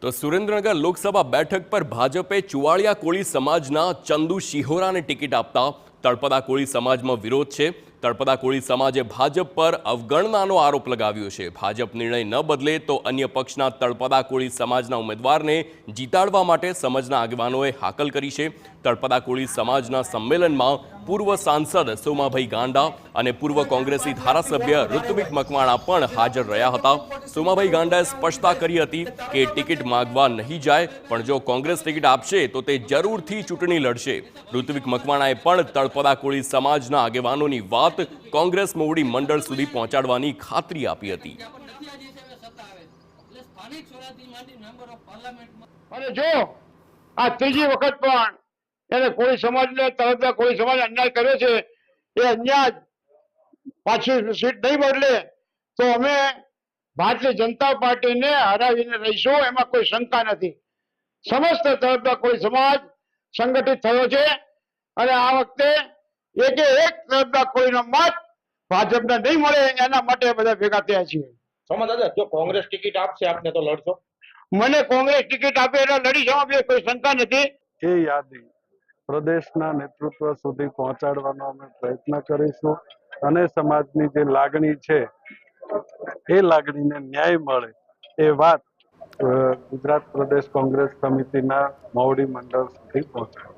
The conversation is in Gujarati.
તો સુરેન્દ્રનગર લોકસભા બેઠક પર ભાજપે ચુવાડિયા કોળી સમાજના ચંદુ શિહોરાને ટિકિટ આપતા તળપદા કોળી સમાજમાં વિરોધ છે। તળપદા કોળી સમાજે ભાજપ પર અવગણનાનો આરોપ લગાવ્યો છે। ભાજપ નિર્ણય ન બદલે તો અન્ય પક્ષના તળપદા કોળી સમાજના ઉમેદવારને જીતાડવા માટે સમાજના આગેવાનોએ હાકલ કરી છે। તળપદા કોળી સમાજના સંમેલનમાં પૂર્વ સાંસદ સોમાભાઈ ગાંડા અને પૂર્વ કોંગ્રેસી ધારાસભ્ય ઋત્વિક મકવાણા પણ હાજર રહ્યા હતા। સોમાભાઈ ગાંડાએ સ્પષ્ટતા કરી હતી કે ટિકિટ માંગવા નહીં જાય, પણ જો કોંગ્રેસ ટિકિટ આપશે તો તે જરૂરથી ચૂંટણી લડશે। ઋત્વિક મકવાણાએ પણ તળપદા કોળી સમાજના આગેવાનોની વાત કોંગ્રેસ મોવડી મંડળ સુધી પહોંચાડવાની ખાતરી આપી હતી। અને જો આ ત્રીજી વખત પણ એને કોઈ સમાજને તળપદા કોઈ સમાજ અન્યાય કર્યો છે, એ અન્યાય પાછી સીટ નહીં બદલે તો અમે ભારતીય જનતા પાર્ટીને હરાવીને રહીશું, એમાં કોઈ શંકા નથી। સમસ્ત તળપદા કોઈ સમાજ સંગઠિત થયો છે અને આ વખતે એકે એક તળપદા કોઈનો મત ભાજપને નહીં મળે એના માટે બધા ભેગા થયા છીએ। દાદા, જો કોંગ્રેસ ટિકિટ આપશે આપને તો લડશો? મને કોંગ્રેસ ટિકિટ આપે એટલે લડી જવા બે કોઈ શંકા નથી। એ યાદી પ્રદેશના નેતૃત્વ સુધી પહોંચાડવાનો અમે પ્રયત્ન કરીશું અને સમાજની જે લાગણી છે એ લાગણીને ન્યાય મળે એ વાત ગુજરાત પ્રદેશ કોંગ્રેસ સમિતિના મોવડી મંડળ સુધી પહોંચાડે।